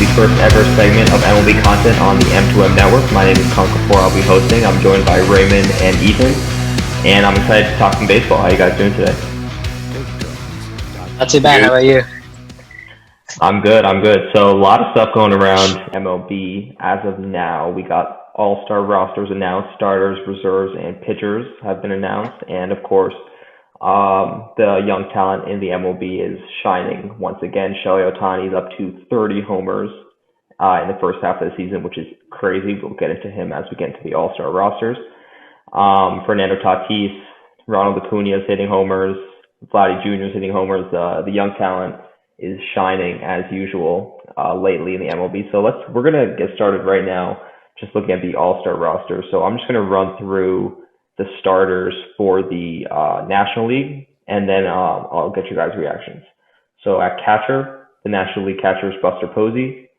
the first ever segment of MLB content on the M2M network. My name is Con Kapoor. I'll be hosting. I'm joined by Raymond and Ethan, and I'm excited to talk some baseball. How are you guys doing today? Not too bad. How about you? I'm good. So a lot of stuff going around MLB as of now. We got All-Star rosters announced, starters, reserves, and pitchers have been announced, and of course, the young talent in the MLB is shining once again. Shohei Ohtani is up to 30 homers in the first half of the season, which is crazy. We'll get into him as we get into the All-Star rosters. Fernando Tatis, Ronald Acuna is hitting homers. Vladdy Jr. is hitting homers. The young talent is shining as usual lately in the MLB. So we're gonna get started right now, just looking at the All-Star roster. So I'm just gonna run through the starters for the National League, and then I'll get you guys' reactions. So at catcher, the National League catcher is Buster Posey.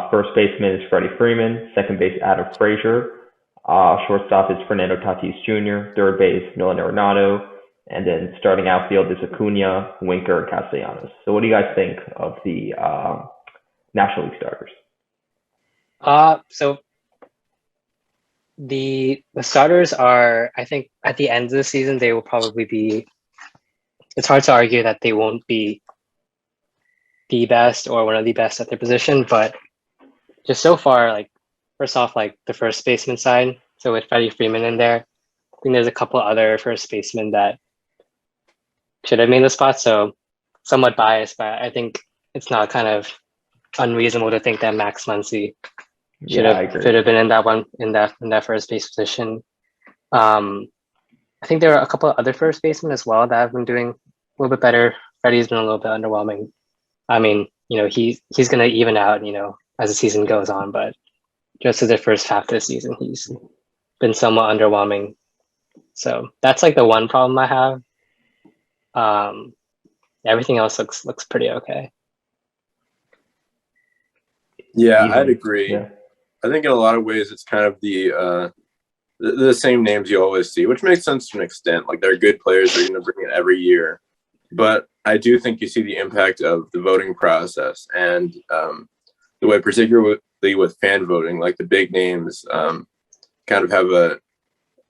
First baseman is Freddie Freeman. Second base, Adam Frazier. Shortstop is Fernando Tatis Jr. Third base, Nolan Arenado. And then starting outfield is Acuna, Winker, and Castellanos. So what do you guys think of the National League starters? So the starters are, I think, at the end of the season, they will probably be. It's hard to argue that they won't be the best or one of the best at their position, but just so far, like first off, like the first baseman side. So with Freddie Freeman in there, I think there's a couple other first basemen that should have made the spot. So somewhat biased, but I think it's not kind of unreasonable to think that Max Muncy should have been in that one in that first base position. I think there are a couple of other first basemen as well that have been doing a little bit better. Freddie's been a little bit underwhelming. I mean, he's going to even out, as the season goes on, but just as the first half of the season, he's been somewhat underwhelming. So that's like the one problem I have. Everything else looks pretty okay. Yeah, I'd agree. Yeah. I think in a lot of ways it's kind of the same names you always see, which makes sense to an extent. Like they're good players, they're going to bring it every year. But I do think you see the impact of the voting process and the way, particularly with fan voting, like the big names kind of have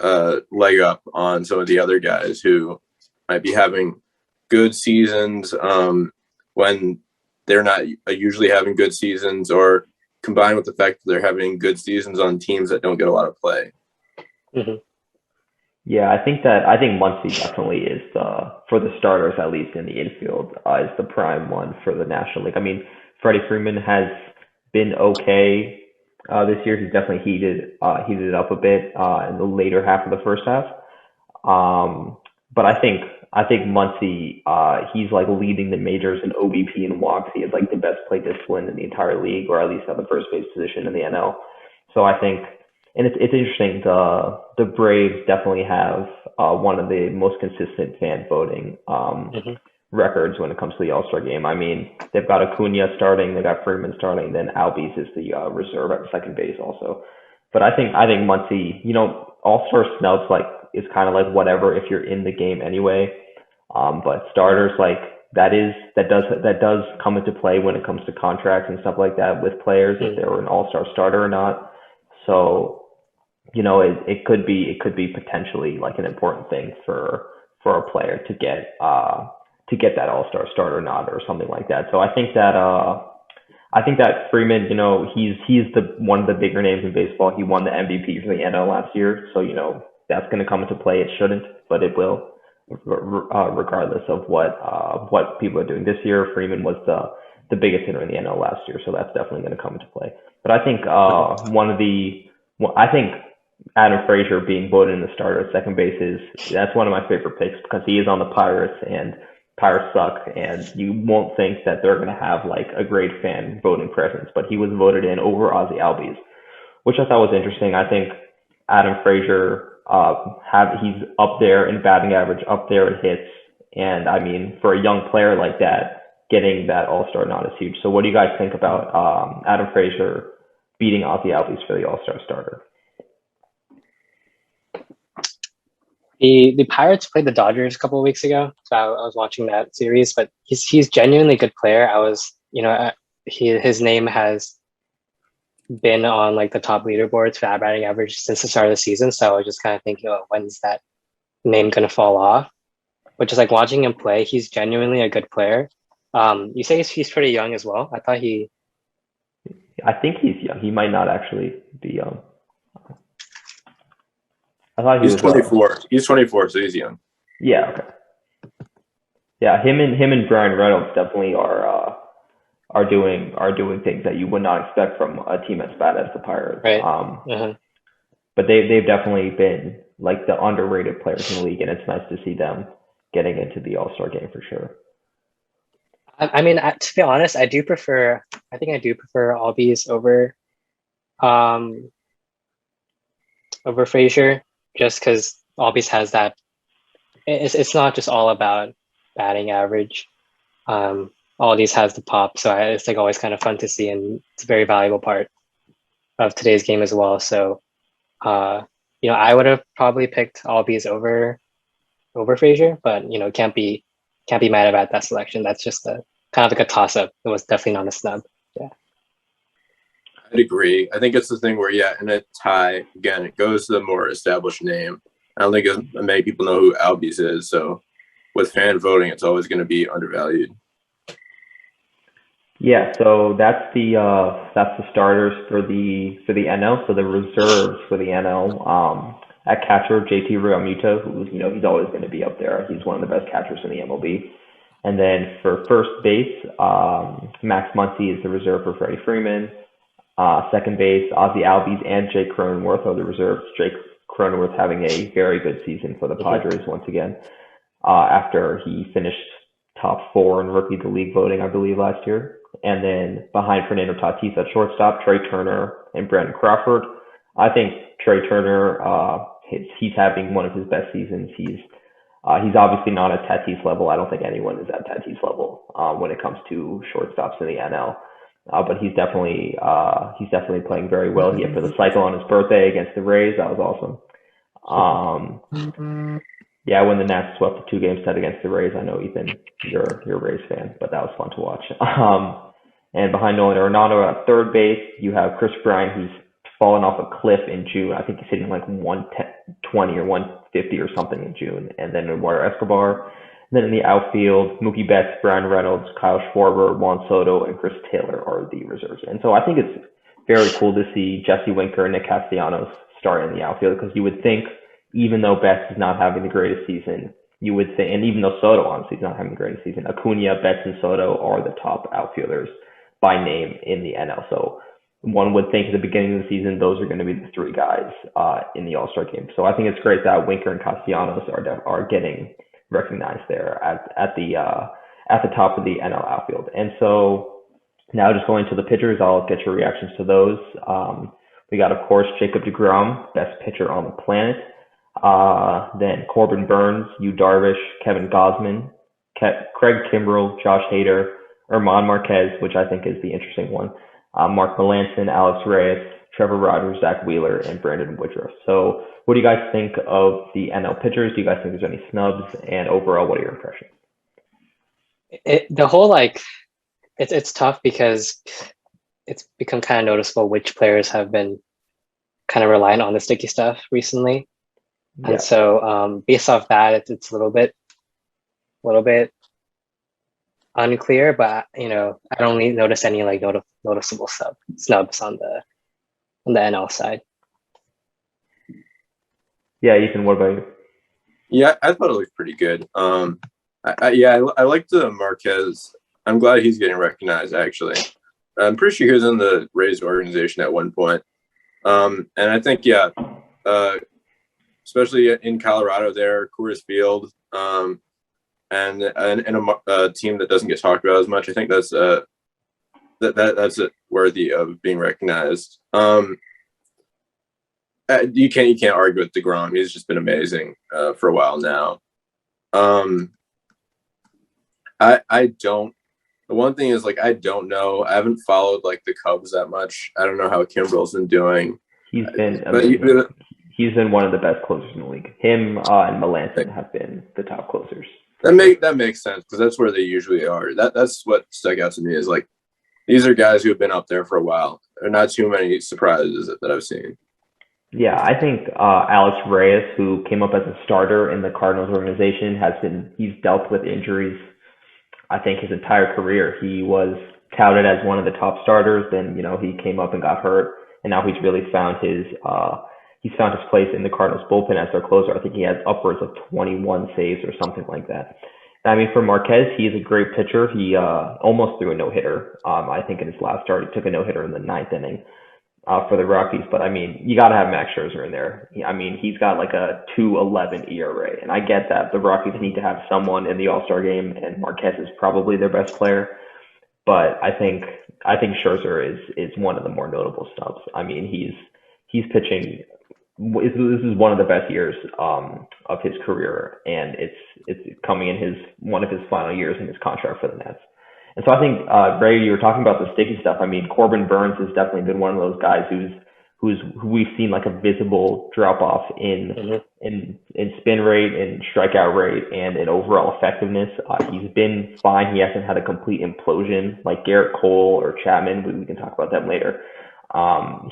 a leg up on some of the other guys who might be having good seasons when they're not usually having good seasons, or combined with the fact that they're having good seasons on teams that don't get a lot of play. Mm-hmm. Yeah, I think Muncy definitely is for the starters, at least in the infield, is the prime one for the National League. I mean, Freddie Freeman has been okay this year. He's definitely heated it up a bit in the later half of the first half. But I think Muncy, he's like leading the majors in OBP and walks. He has like the best play discipline in the entire league, or at least at the first base position in the NL. So I think, and it's interesting. The Braves definitely have one of the most consistent fan voting records when it comes to the All-Star game. I mean, they've got Acuna starting, they got Freeman starting, then Albies is the reserve at second base also. But I think Muncy, All-Star snubs is kind of like whatever if you're in the game anyway. But starters, like that does come into play when it comes to contracts and stuff like that with players, if they're an All-Star starter or not. So, it could be potentially like an important thing for a player to get that All-Star starter nod or something like that. So I think that Freeman, he's one of the bigger names in baseball. He won the MVP for the NL last year, so that's going to come into play. It shouldn't, but it will, regardless of what people are doing this year. Freeman was the biggest hitter in the NL last year, so that's definitely going to come into play. But I think I think Adam Frazier being voted in the starter at second base that's one of my favorite picks, because he is on the Pirates, and Pirates suck, and you won't think that they're going to have like a great fan voting presence, but he was voted in over Ozzie Albies, which I thought was interesting. I think Adam Frazier, he's up there in batting average, up there in hits, and I mean, for a young player like that, getting that All-Star nod is huge. So what do you guys think about Adam Frazier beating Ozzie Albies for the All-Star starter? The Pirates played the Dodgers a couple of weeks ago, so I was watching that series. But he's genuinely a good player. I was his name has been on like the top leaderboards for batting average since the start of the season. So I was just kind of thinking, oh, when's that name gonna fall off? Which is like watching him play, he's genuinely a good player. You say he's pretty young as well. I think he's young. He might not actually be young. I thought he's 24. He's 24, so he's young. Yeah. Okay. Yeah, him and Brian Reynolds definitely are doing things that you would not expect from a team as bad as the Pirates. Right. But they've definitely been like the underrated players in the league, and it's nice to see them getting into the All-Star game for sure. I mean, to be honest, I think I do prefer Albies over Frazier, just because Albies has that. It's not just all about batting average. Albies has the pop, so it's like always kind of fun to see, and it's a very valuable part of today's game as well. So, I would have probably picked Albies over Frazier, but can't be mad about that selection. That's just kind of like a toss up. It was definitely not a snub. Yeah, I'd agree. I think it's the thing where in a tie again, it goes to the more established name. I don't think many people know who Albies is, so with fan voting, it's always going to be undervalued. Yeah, so that's the starters for the NL. So the reserves for the NL. At catcher, JT Realmuto, who's he's always going to be up there. He's one of the best catchers in the MLB. And then for first base, Max Muncy is the reserve for Freddie Freeman. Second base, Ozzie Albies and Jake Cronenworth are the reserves. Jake Cronenworth having a very good season for the Padres once again, after he finished top 4 in Rookie of the League voting, I believe, last year. And then behind Fernando Tatis at shortstop, Trey Turner and Brandon Crawford. I think Trey Turner, he's having one of his best seasons. He's obviously not at Tatis level. I don't think anyone is at Tatis level when it comes to shortstops in the NL. But he's definitely playing very well. He hit for the cycle on his birthday against the Rays. That was awesome. Yeah, when the Nats swept the 2-game set against the Rays. I know, Ethan, you're a Rays fan, but that was fun to watch. And behind Nolan Arenado at third base, you have Chris Bryant, who's fallen off a cliff in June. I think he's hitting like 120 or 150 or something in June. And then Eduardo Escobar. And then in the outfield, Mookie Betts, Brian Reynolds, Kyle Schwarber, Juan Soto, and Chris Taylor are the reserves. And so I think it's very cool to see Jesse Winker and Nick Castellanos start in the outfield, because you would think, even though Betts is not having the greatest season, you would think, and even though Soto honestly is not having the greatest season, Acuna, Betts, and Soto are the top outfielders by name in the NL. So one would think at the beginning of the season, those are going to be the 3 guys in the All-Star game. So I think it's great that Winker and Castellanos are getting recognized there at the top of the NL outfield. And so now just going to the pitchers, I'll get your reactions to those. We got, of course, Jacob deGrom, best pitcher on the planet. Then Corbin Burns, Yu Darvish, Kevin Gausman, Craig Kimbrell, Josh Hader, Herman Marquez, which I think is the interesting one, Mark Melancon, Alex Reyes, Trevor Rogers, Zach Wheeler, and Brandon Woodruff. So what do you guys think of the NL pitchers? Do you guys think there's any snubs? And overall, what are your impressions? It's tough because it's become kind of noticeable which players have been kind of reliant on the sticky stuff recently. Yeah. And so based off that, it's a little bit unclear, but I don't really notice any like noticeable snubs on the NL side. Yeah, Ethan, what about you? Yeah, I thought it looked pretty good. I like the Marquez. I'm glad he's getting recognized, actually. I'm pretty sure he was in the Rays organization at one point. And I think, especially in Colorado there, Coors Field, and a team that doesn't get talked about as much, I think that's that's worthy of being recognized. You can't argue with deGrom. He's just been amazing for a while now. The one thing is, like, I don't know. I haven't followed like the Cubs that much. I don't know how Kimbrell's been doing. He's been one of the best closers in the league. Him and Melancon have been the top closers. That makes sense, because that's where they usually are. That's what stuck out to me, is like these are guys who have been up there for a while. There are not too many surprises that I've seen. Yeah, I think Alex Reyes, who came up as a starter in the Cardinals organization, he's dealt with injuries, I think, his entire career. He was touted as one of the top starters, then he came up and got hurt, and now he's really found his place in the Cardinals bullpen as their closer. I think he has upwards of 21 saves or something like that. I mean, for Marquez, he's a great pitcher. He almost threw a no-hitter. I think in his last start, he took a no-hitter in the ninth inning for the Rockies. But I mean, you got to have Max Scherzer in there. I mean, he's got like a 2.11 ERA, and I get that the Rockies need to have someone in the All-Star game, and Marquez is probably their best player. But I think Scherzer is one of the more notable snubs. I mean, he's pitching. This is one of the best years of his career, and it's coming in one of his final years in his contract for the Nets. And so I think Ray, you were talking about the sticky stuff. I mean, Corbin Burns has definitely been one of those guys who we've seen like a visible drop off in spin rate, in strikeout rate, and in overall effectiveness. He's been fine. He hasn't had a complete implosion like Garrett Cole or Chapman. We can talk about them later.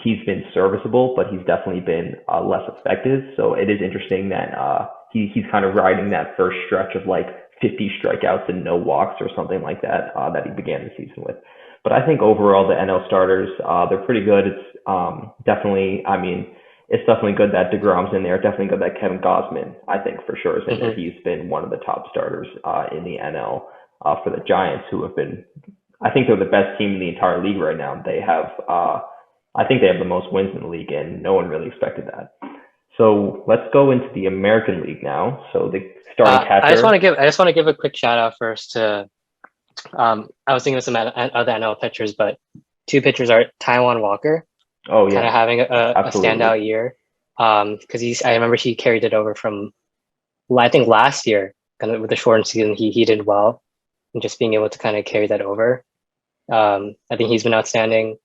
He's been serviceable, but he's definitely been less effective. So it is interesting that he's kind of riding that first stretch of like 50 strikeouts and no walks or something like that that he began the season with. But I think overall the NL starters, they're pretty good. It's definitely, I mean, it's definitely good that DeGrom's in there. Definitely good that Kevin Gausman, I think for sure, is in there. He's been one of the top starters in the NL for the Giants, who have been, I think they're the best team in the entire league right now. They have, I think they have the most wins in the league, and no one really expected that. So let's go into the American League now. So the starting catcher. I just want to give a quick shout out first to. I was thinking of some other NL pitchers, but two pitchers are Taijuan Walker. Oh yeah, kind of having a standout year. Because I remember he carried it over from, I think last year, kind of with the shortened season, he did well, and just being able to kind of carry that over. I think he's been outstanding,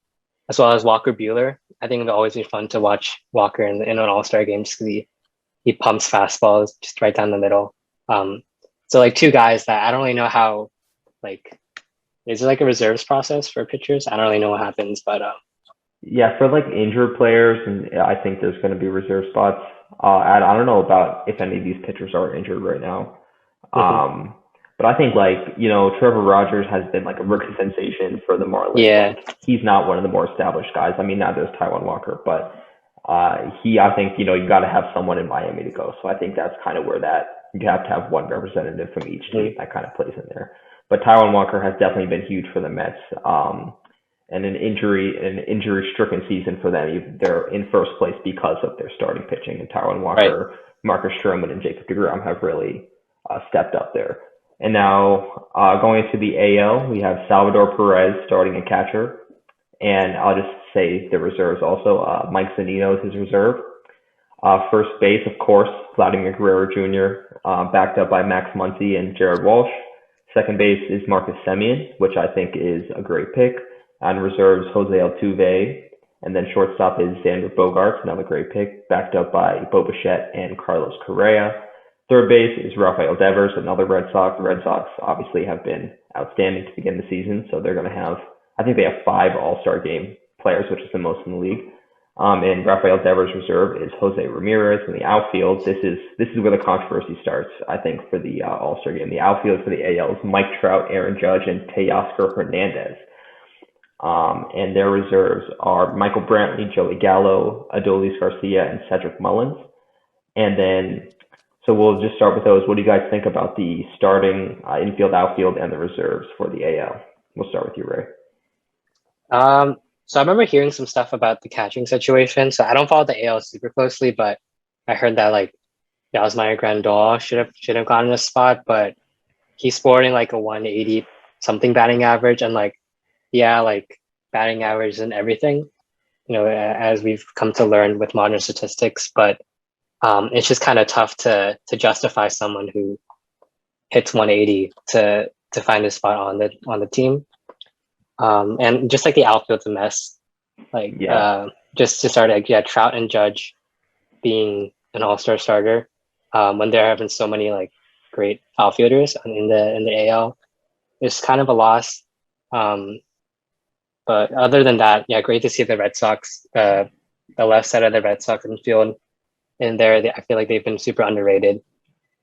as well as Walker Buehler. I think it'll always be fun to watch Walker in an All-Star game just because he pumps fastballs just right down the middle. So like two guys that I don't really know how, like, is it like a reserves process for pitchers? I don't really know what happens, but yeah, for like injured players, and I think there's going to be reserve spots. I don't know about if any of these pitchers are injured right now. But I think Trevor Rogers has been like a rookie sensation for the Marlins. Yeah. He's not one of the more established guys. I mean, neither is Taijuan Walker, but I think, you got to have someone in Miami to go. So I think that's kind of where you have to have one representative from each team that kind of plays in there. But Taijuan Walker has definitely been huge for the Mets. And an injury-stricken season for them. They're in first place because of their starting pitching. And Taijuan Walker, right. Marcus Stroman, and Jacob deGrom have really stepped up there. And now going into the AL, we have Salvador Perez starting a catcher. And I'll just say the reserves also. Mike Zunino is his reserve. First base, of course, Vladimir Guerrero Jr., backed up by Max Muncy and Jared Walsh. Second base is Marcus Semien, which I think is a great pick. And reserves, Jose Altuve. And then shortstop is Xander Bogaerts, another great pick, backed up by Bo Bichette and Carlos Correa. Third base is Rafael Devers, another Red Sox. The Red Sox obviously have been outstanding to begin the season, so they're going to have, I think they have 5 All-Star game players, which is the most in the league. And Rafael Devers' reserve is Jose Ramirez. In the outfield, this is where the controversy starts, I think, for the All-Star game. The outfield for the AL is Mike Trout, Aaron Judge, and Teoscar Hernandez. And their reserves are Michael Brantley, Joey Gallo, Adolis Garcia, and Cedric Mullins. And then, so we'll just start with those. What do you guys think about the starting infield, outfield, and the reserves for the AL? We'll start with you, Ray. So I remember hearing some stuff about the catching situation. So I don't follow the AL super closely, but I heard that like Yasmani Grandal should have gotten a spot, but he's sporting like a 180 something batting average, and like batting average and everything, as we've come to learn with modern statistics. But it's just kind of tough to justify someone who hits 180 to find a spot on the team. And just like the outfield's a mess. Just to start, Trout and Judge being an All-Star starter when they're having so many like great outfielders in the AL, it's kind of a loss. But other than that, yeah, great to see the Red Sox, the left side of the Red Sox infield in there. I feel like they've been super underrated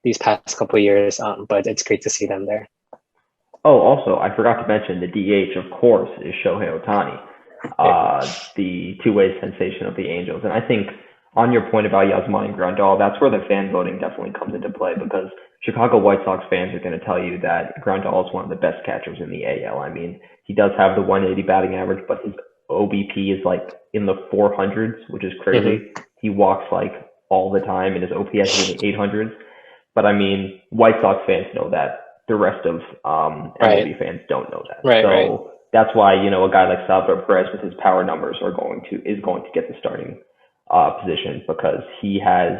these past couple of years, but it's great to see them there. Oh, also, I forgot to mention the DH, of course, is Shohei Ohtani, the two-way sensation of the Angels. And I think on your point about Yasmani Grandal, that's where the fan voting definitely comes into play, because Chicago White Sox fans are going to tell you that Grandal is one of the best catchers in the AL. I mean, he does have the 180 batting average, but his OBP is like in the 400s, which is crazy. Mm-hmm. He walks like all the time, and his OPS is in the 800s. But I mean, White Sox fans know that. The rest of MLB fans don't know that. So that's why, you know, a guy like Salvador Perez with his power numbers is going to get the starting position, because he has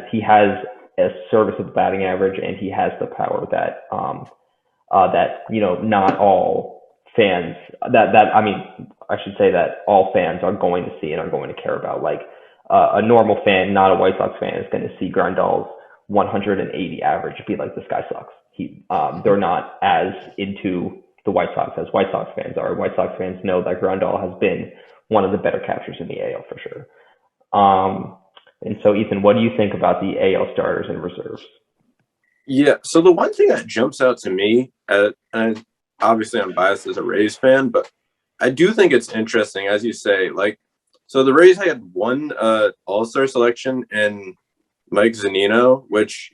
a serviceable batting average, and he has the power that that, you know, not all fans I should say that all fans are going to see and are going to care about. Like a normal fan, not a White Sox fan, is going to see Grandal's 180 average be like, this guy sucks. They're not as into the White Sox as White Sox fans are. White Sox fans know that Grandal has been one of the better catchers in the AL for sure. And so, Ethan, what do you think about the AL starters and reserves? Yeah, so the one thing that jumps out to me, and obviously I'm biased as a Rays fan, but I do think it's interesting, as you say, like, so the Rays had one All-Star selection in Mike Zunino, which,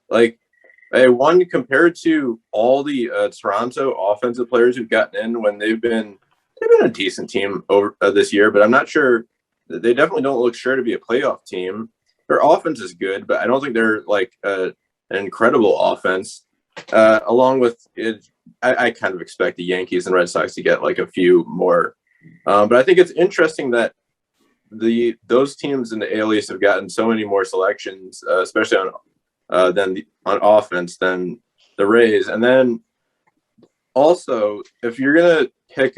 like, one compared to all the Toronto offensive players who've gotten in when they've been a decent team over this year, but I'm not sure. They definitely don't look sure to be a playoff team. Their offense is good, but I don't think they're like an incredible offense. Along with it, I kind of expect the Yankees and Red Sox to get like a few more. But I think it's interesting that those teams in the AL East have gotten so many more selections, especially on offense than the Rays. And then also, if you're gonna pick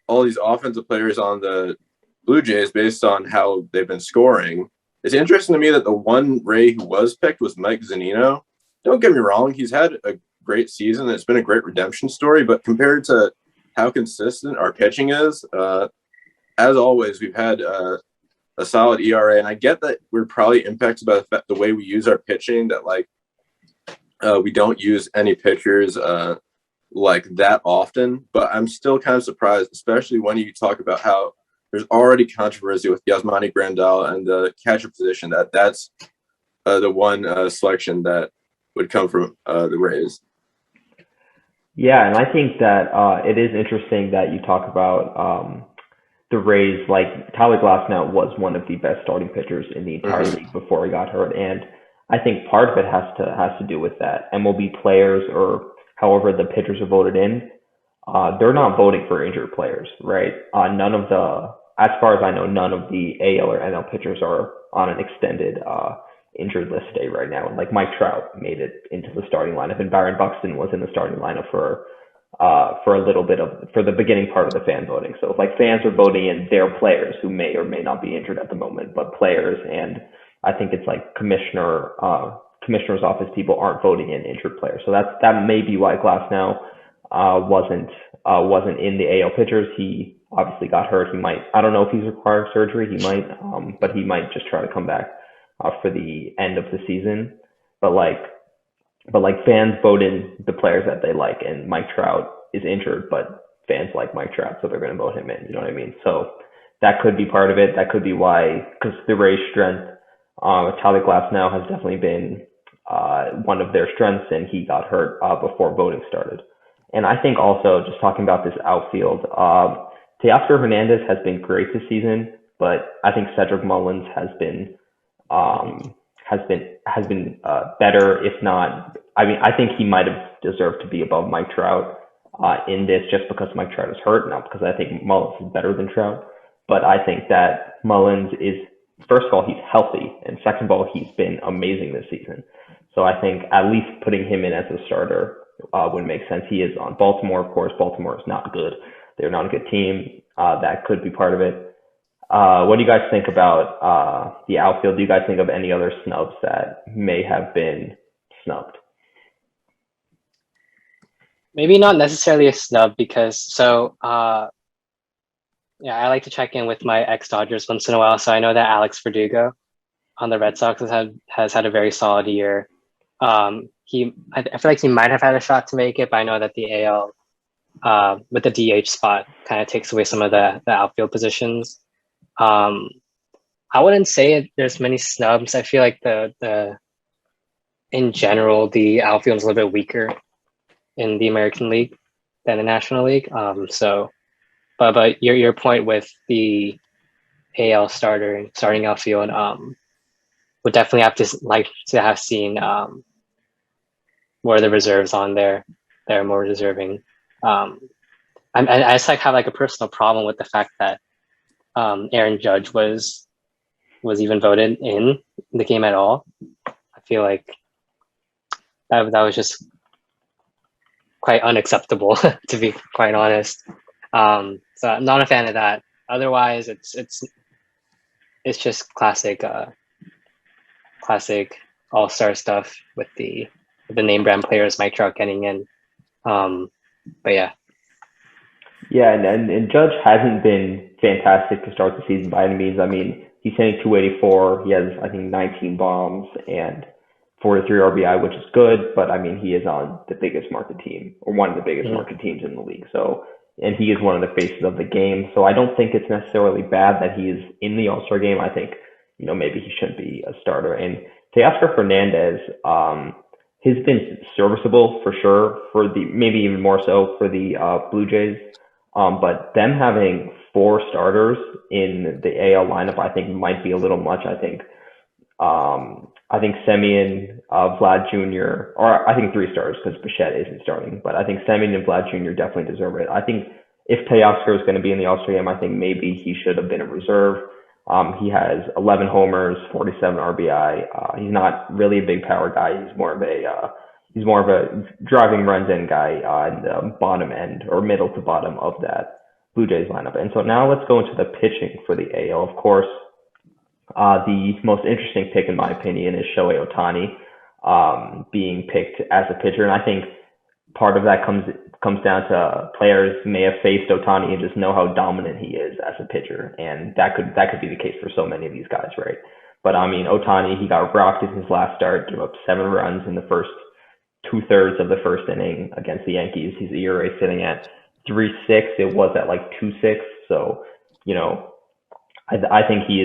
all these offensive players on the Blue Jays based on how they've been scoring, it's interesting to me that the one Ray who was picked was Mike Zunino. Don't get me wrong, he's had a great season. It's been a great redemption story, but compared to how consistent our pitching is, as always, we've had a solid ERA, and I get that we're probably impacted by the way we use our pitching, that like we don't use any pitchers like that often, but I'm still kind of surprised, especially when you talk about how there's already controversy with Yasmani Grandal and the catcher position, that's the one selection that would come from the Rays. Yeah, and I think that it is interesting that you talk about the Rays. Like, Tyler Glasnow was one of the best starting pitchers in the entire league before he got hurt, and I think part of it has to do with that. MLB players, or however the pitchers are voted in, they're not voting for injured players, right? As far as I know, none of the AL or NL pitchers are on an extended injured list today right now. And like Mike Trout made it into the starting lineup, and Byron Buxton was in the starting lineup for a little bit for the beginning part of the fan voting. So like fans are voting in their players who may or may not be injured at the moment, but players, and I think it's like commissioner's office people aren't voting in injured players. So that may be why Glasnow wasn't in the AL pitchers. He obviously got hurt. I don't know if he's requiring surgery. He might, but he might just try to come back for the end of the season. But fans vote in the players that they like, and Mike Trout is injured, but fans like Mike Trout, so they're going to vote him in. You know what I mean? So that could be part of it. That could be why, because the Rays' strength, Tyler Glasnow has definitely been one of their strengths, and he got hurt before voting started. And I think also, just talking about this outfield, Teoscar Hernandez has been great this season, but I think Cedric Mullins has been better, if not. I mean, I think he might have deserved to be above Mike Trout in this, just because Mike Trout is hurt, not because I think Mullins is better than Trout. But I think that Mullins is, first of all, he's healthy, and second of all, he's been amazing this season. So I think at least putting him in as a starter would make sense. He is on Baltimore, of course. Baltimore is not good. They're not a good team. That could be part of it. What do you guys think about the outfield? Do you guys think of any other snubs that may have been snubbed? Maybe not necessarily a snub, because Yeah, I like to check in with my ex-Dodgers once in a while. So I know that Alex Verdugo on the Red Sox has had a very solid year. I feel like he might have had a shot to make it, but I know that the AL with the DH spot kind of takes away some of the outfield positions. I wouldn't say there's many snubs. I feel like the in general the outfield is a little bit weaker in the American League than the National League. But your point with the AL starting outfield would definitely have to have seen more of the reserves on there. They're more deserving. I just have a personal problem with the fact that Aaron Judge was even voted in the game at all. I feel like that was just quite unacceptable, to be quite honest. So I'm not a fan of that. Otherwise, it's just classic All-Star stuff with the name brand players, Mike Trout getting in. But yeah. Yeah, and Judge hasn't been fantastic to start the season by any means. I mean, he's hitting 284. He has, I think, 19 bombs and 43 RBI, which is good. But I mean, he is on the biggest market team, or one of the biggest market teams in the league. So, and he is one of the faces of the game. So I don't think it's necessarily bad that he is in the All-Star game. I think, maybe he shouldn't be a starter. And Teoscar Fernandez, has been serviceable for sure, maybe even more so for the Blue Jays. But them having 4 starters in the AL lineup, I think might be a little much. I think Semien, Vlad Jr., or I think 3 starters because Bichette isn't starting, but I think Semien and Vlad Jr. definitely deserve it. I think if Teoscar is going to be in the All-Star game, I think maybe he should have been a reserve. He has 11 homers, 47 RBI. He's not really a big power guy. He's more of a driving runs in guy in the bottom end or middle to bottom of that Blue Jays lineup. And so now let's go into the pitching for the AL. Of course, the most interesting pick in my opinion is Shohei Ohtani being picked as a pitcher. And I think part of that comes down to players may have faced Ohtani and just know how dominant he is as a pitcher. And that could be the case for so many of these guys, right? But I mean, Ohtani, he got rocked in his last start, gave up 7 runs in the first 2/3 of the first inning against the Yankees. His ERA sitting at 3.6. It was at like 2.6. So, I think he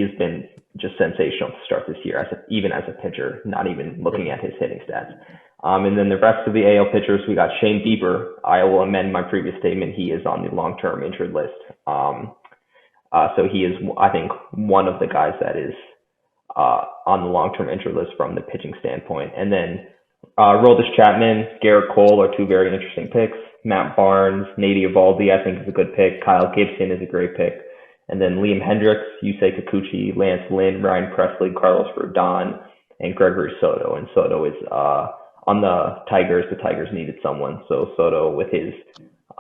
has been just sensational to start this year, even as a pitcher, not even looking at his hitting stats. And then the rest of the AL pitchers, we got Shane Bieber. I will amend my previous statement. He is on the long-term injured list. So he is, I think, one of the guys that is on the long-term injured list from the pitching standpoint. And then Roldis Chapman, Garrett Cole are 2 very interesting picks. Matt Barnes, Nate Eovaldi, I think is a good pick. Kyle Gibson is a great pick. And then Liam Hendricks, Yusei Kikuchi, Lance Lynn, Ryan Presley, Carlos Rodon, and Gregory Soto. And Soto is on the Tigers. The Tigers needed someone. So Soto with his,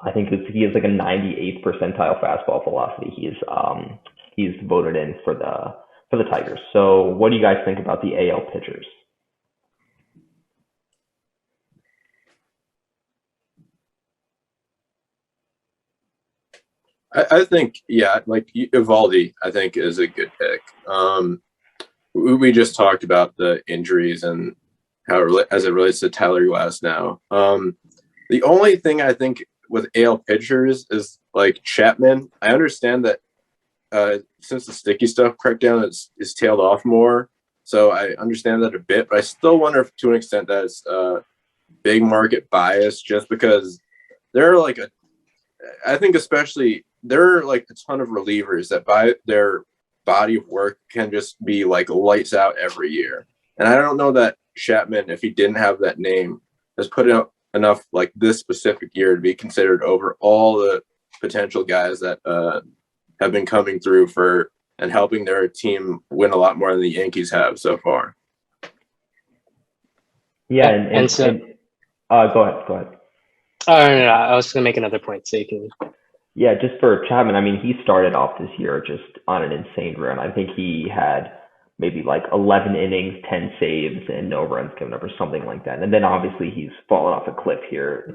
I think he has like a 98th percentile fastball velocity. He's voted in for the Tigers. So what do you guys think about the AL pitchers? I think, like Eovaldi, I think is a good pick. We just talked about the injuries and how as it relates to Tyler Glasnow. The only thing I think with AL pitchers is like Chapman. I understand that since the sticky stuff crackdown is tailed off more, so I understand that a bit, but I still wonder if to an extent that it's big market bias, just because there are I think especially there are like a ton of relievers that by their body of work can just be like lights out every year. And I don't know that Chapman, if he didn't have that name, has put out enough like this specific year to be considered over all the potential guys that have been coming through for and helping their team win a lot more than the Yankees have so far. Yeah, and go ahead. Oh, no, I was going to make another point, so you can. Yeah, just for Chapman, I mean, he started off this year just on an insane run. I think he had maybe like 11 innings, 10 saves, and no runs given up or something like that. And then obviously he's fallen off a cliff here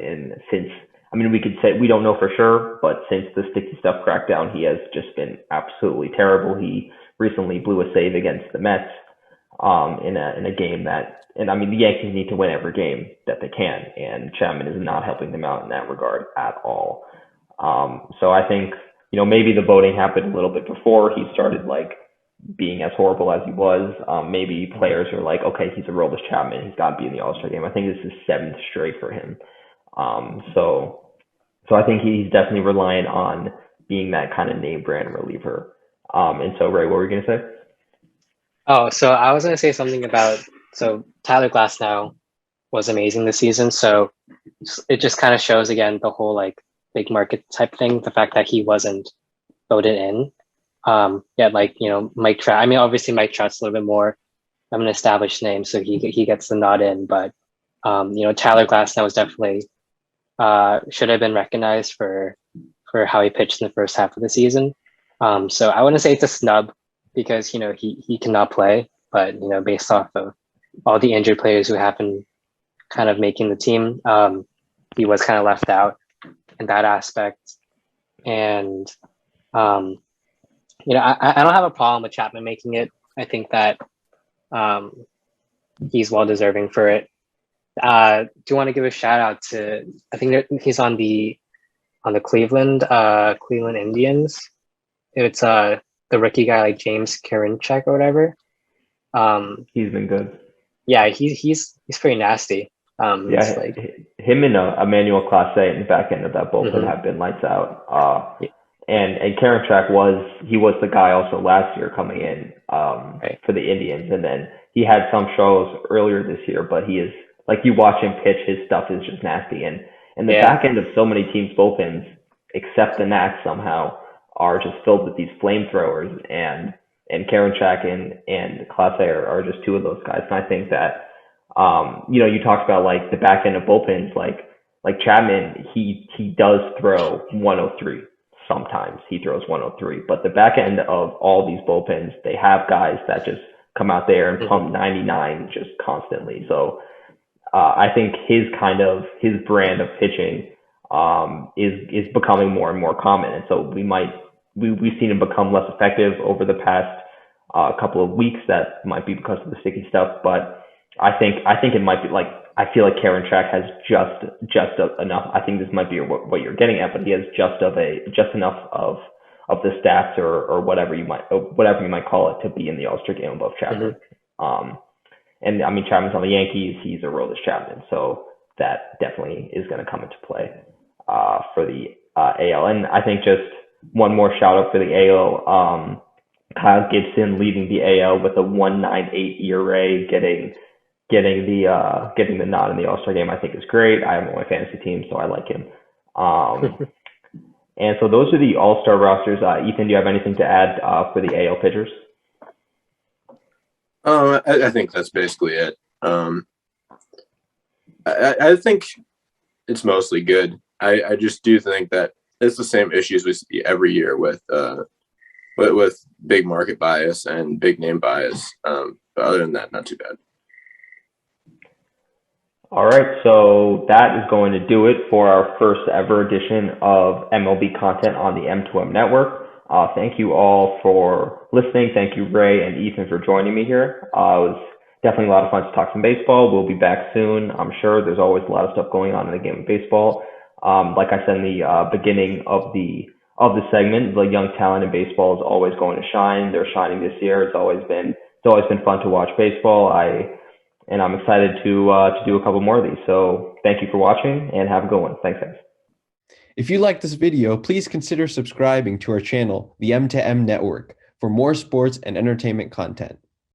since I mean, we could say we don't know for sure, but since the sticky stuff crackdown, he has just been absolutely terrible. He recently blew a save against the Mets in a game that, and I mean, the Yankees need to win every game that they can, and Chapman is not helping them out in that regard at all. So I think, maybe the voting happened a little bit before he started like being as horrible as he was. Maybe players are like, okay, he's a Aroldis Chapman, he's got to be in the All-Star game. I think this is 7th straight for him. So I think he's definitely reliant on being that kind of name brand reliever. And so, Ray, what were you going to say? Oh, so I was going to say something about, Tyler Glasnow was amazing this season. So it just kind of shows again the whole like big market type thing, the fact that he wasn't voted in. Mike Trout. I mean, obviously Mike Trout's a little bit more of an established name, so he gets the nod in. But Tyler Glasnow was definitely should have been recognized for how he pitched in the first half of the season. So I wouldn't say it's a snub because he cannot play, but based off of all the injured players who have been kind of making the team, he was kind of left out in that aspect. And I don't have a problem with Chapman making it. I think that he's well deserving for it. Do want to give a shout out to, I think he's on the Cleveland Indians. It's the rookie guy like James Karinchak or whatever. He's been good. Yeah, he's pretty nasty. Him and Emmanuel Clase in the back end of that bullpen have been lights out. And Karinchak was the guy also last year coming in for the Indians, and then he had some struggles earlier this year, but he is, like, you watch him pitch, his stuff is just nasty. And the back end of so many teams' bullpens, except the Nats somehow, are just filled with these flamethrowers, and Karinchak and Clase are just two of those guys. And I think that you talked about like the back end of bullpens, like Chapman, he does throw 103. Sometimes he throws 103, but the back end of all these bullpens, they have guys that just come out there and pump 99 just constantly. So I think his brand of pitching is becoming more and more common, and so we've seen him become less effective over the past couple of weeks. That might be because of the sticky stuff, but I think it might be like, I feel like Karinchak has just enough. I think this might be what you're getting at, but he has just enough of the stats or whatever you might call it to be in the All-Star game above Chapman. And I mean, Chapman's on the Yankees. He's a Aroldis Chapman, so that definitely is going to come into play for the AL. And I think just one more shout out for the AL. Kyle Gibson leading the AL with a 1.98 ERA, getting the nod in the All-Star game, I think is great. I have him on my fantasy team, so I like him. And so those are the All-Star rosters. Ethan, do you have anything to add for the AL pitchers? I think that's basically it. I think it's mostly good. I just do think that it's the same issues we see every year with big market bias and big name bias. But other than that, not too bad. All right, so that is going to do it for our first ever edition of MLB content on the M2M network. Thank you all for listening. Thank you, Ray and Ethan, for joining me here. It was definitely a lot of fun to talk some baseball. We'll be back soon, I'm sure. There's always a lot of stuff going on in the game of baseball. Like I said in the beginning of the segment, the young talent in baseball is always going to shine. They're shining this year. It's always been fun to watch baseball. And I'm excited to do a couple more of these. So thank you for watching and have a good one. Thanks, guys. If you like this video, please consider subscribing to our channel, the M2M Network, for more sports and entertainment content.